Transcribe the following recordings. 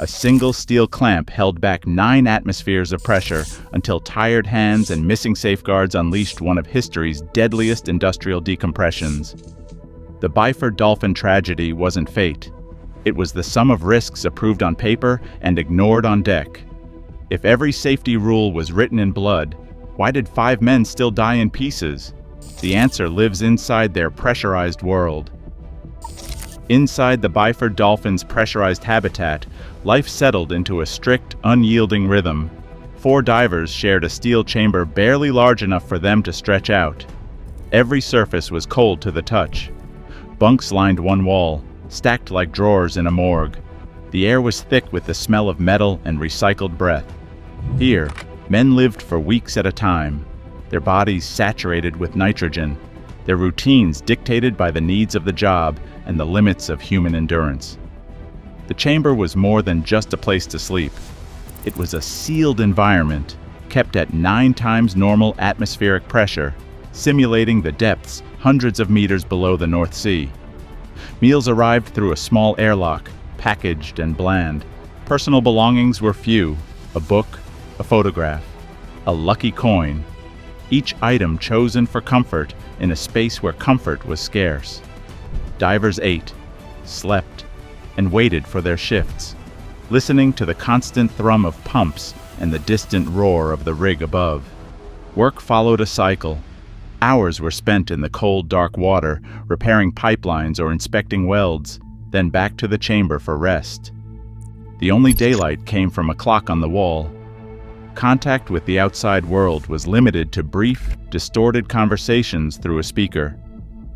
A single steel clamp held back 9 atmospheres of pressure until tired hands and missing safeguards unleashed one of history's deadliest industrial decompressions. The Byford Dolphin tragedy wasn't fate. It was the sum of risks approved on paper and ignored on deck. If every safety rule was written in blood, why did 5 men still die in pieces? The answer lives inside their pressurized world. Inside the Byford Dolphin's pressurized habitat, life settled into a strict, unyielding rhythm. 4 divers shared a steel chamber barely large enough for them to stretch out. Every surface was cold to the touch. Bunks lined one wall, stacked like drawers in a morgue. The air was thick with the smell of metal and recycled breath. Here, men lived for weeks at a time, their bodies saturated with nitrogen, their routines dictated by the needs of the job and the limits of human endurance. The chamber was more than just a place to sleep. It was a sealed environment, kept at 9 times normal atmospheric pressure, simulating the depths hundreds of meters below the North Sea. Meals arrived through a small airlock, packaged and bland. Personal belongings were few: a book, a photograph, a lucky coin, each item chosen for comfort in a space where comfort was scarce. Divers ate, slept, and waited for their shifts, listening to the constant thrum of pumps and the distant roar of the rig above. Work followed a cycle. Hours were spent in the cold, dark water, repairing pipelines or inspecting welds, then back to the chamber for rest. The only daylight came from a clock on the wall. Contact with the outside world was limited to brief, distorted conversations through a speaker.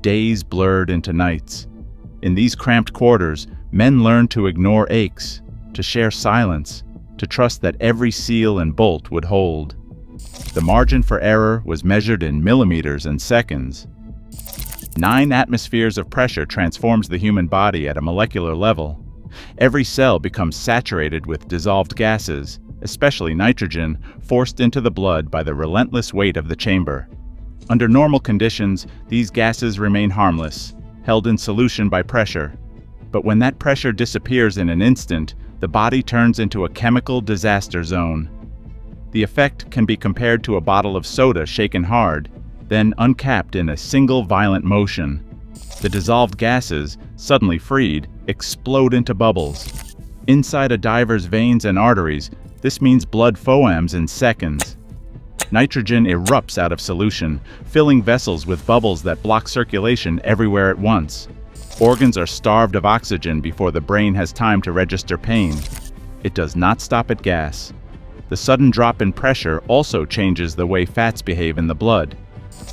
Days blurred into nights. In these cramped quarters, men learned to ignore aches, to share silence, to trust that every seal and bolt would hold. The margin for error was measured in millimeters and seconds. 9 atmospheres of pressure transforms the human body at a molecular level. Every cell becomes saturated with dissolved gases, especially nitrogen, forced into the blood by the relentless weight of the chamber. Under normal conditions, these gases remain harmless, held in solution by pressure. But when that pressure disappears in an instant, the body turns into a chemical disaster zone. The effect can be compared to a bottle of soda shaken hard, then uncapped in a single violent motion. The dissolved gases, suddenly freed, explode into bubbles. Inside a diver's veins and arteries, this means blood foams in seconds. Nitrogen erupts out of solution, filling vessels with bubbles that block circulation everywhere at once. Organs are starved of oxygen before the brain has time to register pain. It does not stop at gas. The sudden drop in pressure also changes the way fats behave in the blood.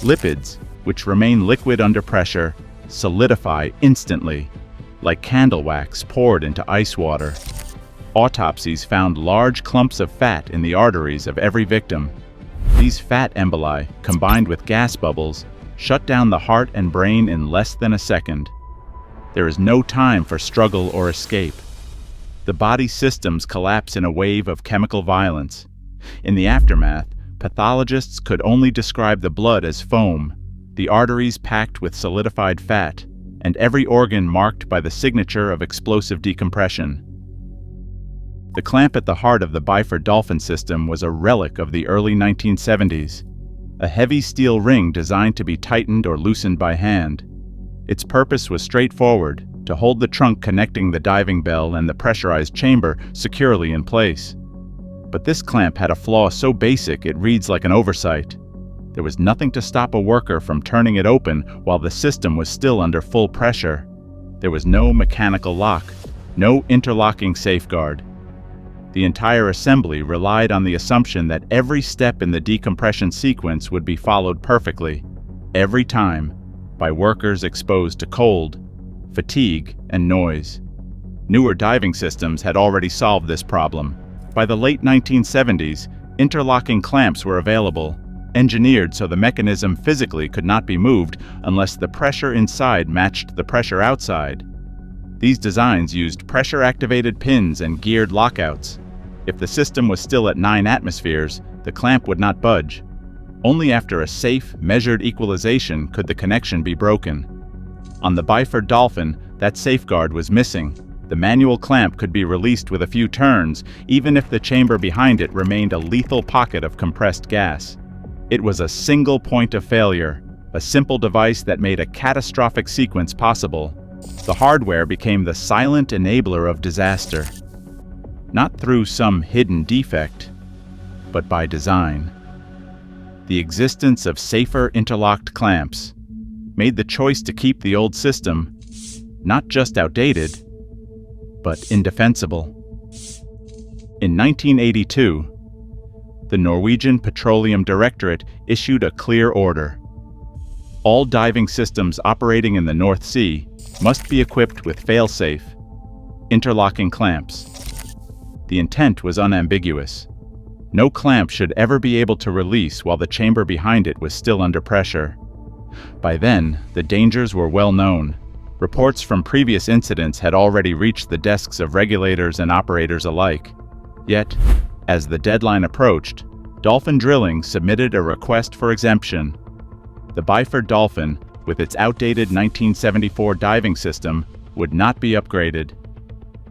Lipids, which remain liquid under pressure, solidify instantly, like candle wax poured into ice water. Autopsies found large clumps of fat in the arteries of every victim. These fat emboli, combined with gas bubbles, shut down the heart and brain in less than a second. There is no time for struggle or escape. The body's systems collapse in a wave of chemical violence. In the aftermath, pathologists could only describe the blood as foam, the arteries packed with solidified fat, and every organ marked by the signature of explosive decompression. The clamp at the heart of the Byford Dolphin system was a relic of the early 1970s, a heavy steel ring designed to be tightened or loosened by hand. Its purpose was straightforward: to hold the trunk connecting the diving bell and the pressurized chamber securely in place. But this clamp had a flaw so basic it reads like an oversight. There was nothing to stop a worker from turning it open while the system was still under full pressure. There was no mechanical lock, no interlocking safeguard. The entire assembly relied on the assumption that every step in the decompression sequence would be followed perfectly, every time, by workers exposed to cold, fatigue, and noise. Newer diving systems had already solved this problem. By the late 1970s, interlocking clamps were available, engineered so the mechanism physically could not be moved unless the pressure inside matched the pressure outside. These designs used pressure-activated pins and geared lockouts. If the system was still at 9 atmospheres, the clamp would not budge. Only after a safe, measured equalization could the connection be broken. On the Byford Dolphin, that safeguard was missing. The manual clamp could be released with a few turns, even if the chamber behind it remained a lethal pocket of compressed gas. It was a single point of failure, a simple device that made a catastrophic sequence possible. The hardware became the silent enabler of disaster. Not through some hidden defect, but by design. The existence of safer interlocked clamps made the choice to keep the old system not just outdated, but indefensible. In 1982, the Norwegian Petroleum Directorate issued a clear order. All diving systems operating in the North Sea must be equipped with fail-safe, interlocking clamps. The intent was unambiguous. No clamp should ever be able to release while the chamber behind it was still under pressure. By then, the dangers were well known. Reports from previous incidents had already reached the desks of regulators and operators alike. Yet, as the deadline approached, Dolphin Drilling submitted a request for exemption. The Byford Dolphin, with its outdated 1974 diving system, would not be upgraded.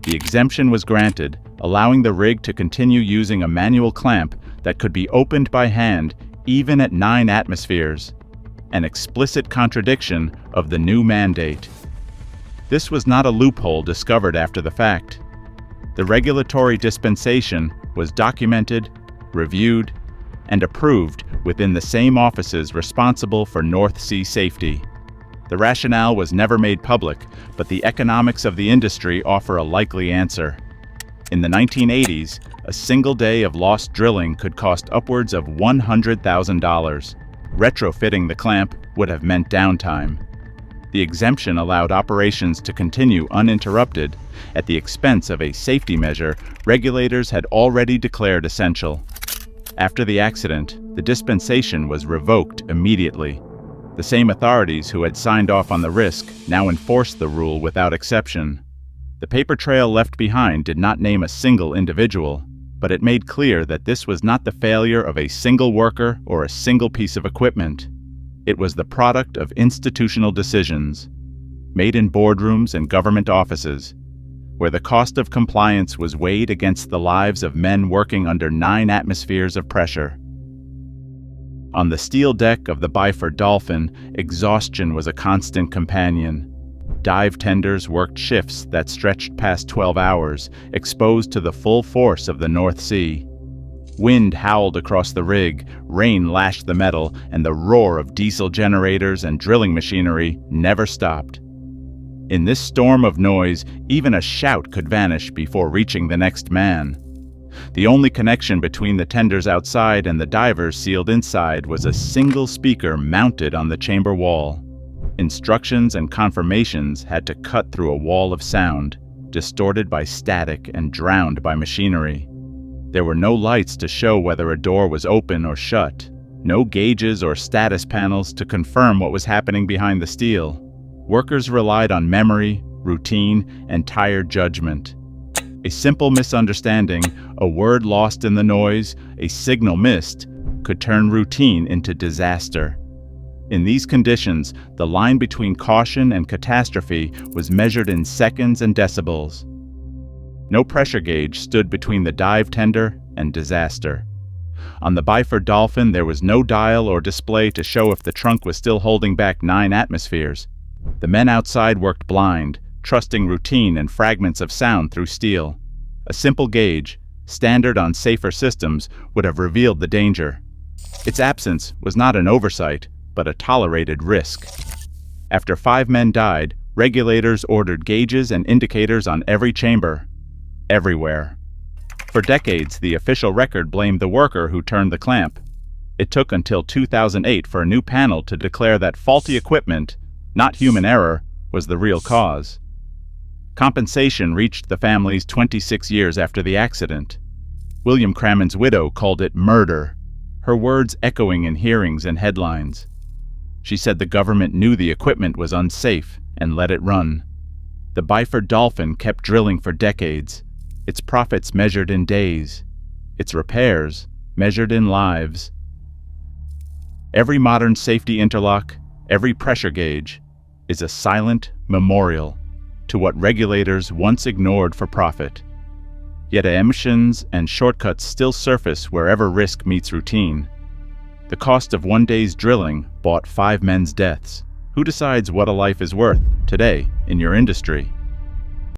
The exemption was granted, allowing the rig to continue using a manual clamp that could be opened by hand even at 9 atmospheres, an explicit contradiction of the new mandate. This was not a loophole discovered after the fact. The regulatory dispensation was documented, reviewed, and approved within the same offices responsible for North Sea safety. The rationale was never made public, but the economics of the industry offer a likely answer. In the 1980s, a single day of lost drilling could cost upwards of $100,000. Retrofitting the clamp would have meant downtime. The exemption allowed operations to continue uninterrupted at the expense of a safety measure regulators had already declared essential. After the accident, the dispensation was revoked immediately. The same authorities who had signed off on the risk now enforced the rule without exception. The paper trail left behind did not name a single individual, but it made clear that this was not the failure of a single worker or a single piece of equipment. It was the product of institutional decisions, made in boardrooms and government offices, where the cost of compliance was weighed against the lives of men working under 9 atmospheres of pressure. On the steel deck of the Byford Dolphin, exhaustion was a constant companion. Dive tenders worked shifts that stretched past 12 hours, exposed to the full force of the North Sea. Wind howled across the rig, rain lashed the metal, and the roar of diesel generators and drilling machinery never stopped. In this storm of noise, even a shout could vanish before reaching the next man. The only connection between the tenders outside and the divers sealed inside was a single speaker mounted on the chamber wall. Instructions and confirmations had to cut through a wall of sound, distorted by static and drowned by machinery. There were no lights to show whether a door was open or shut, no gauges or status panels to confirm what was happening behind the steel. Workers relied on memory, routine, and tired judgment. A simple misunderstanding, a word lost in the noise, a signal missed, could turn routine into disaster. In these conditions, the line between caution and catastrophe was measured in seconds and decibels. No pressure gauge stood between the dive tender and disaster. On the Byford Dolphin, there was no dial or display to show if the trunk was still holding back 9 atmospheres. The men outside worked blind, trusting routine and fragments of sound through steel. A simple gauge, standard on safer systems, would have revealed the danger. Its absence was not an oversight, but a tolerated risk. After 5 men died, regulators ordered gauges and indicators on every chamber, everywhere. For decades, the official record blamed the worker who turned the clamp. It took until 2008 for a new panel to declare that faulty equipment, not human error, was the real cause. Compensation reached the families 26 years after the accident. William Crammond's widow called it murder, her words echoing in hearings and headlines. She said the government knew the equipment was unsafe and let it run. The Byford Dolphin kept drilling for decades, its profits measured in days, its repairs measured in lives. Every modern safety interlock, every pressure gauge, is a silent memorial to what regulators once ignored for profit. Yet emissions and shortcuts still surface wherever risk meets routine. The cost of one day's drilling bought 5 men's deaths. Who decides what a life is worth today in your industry?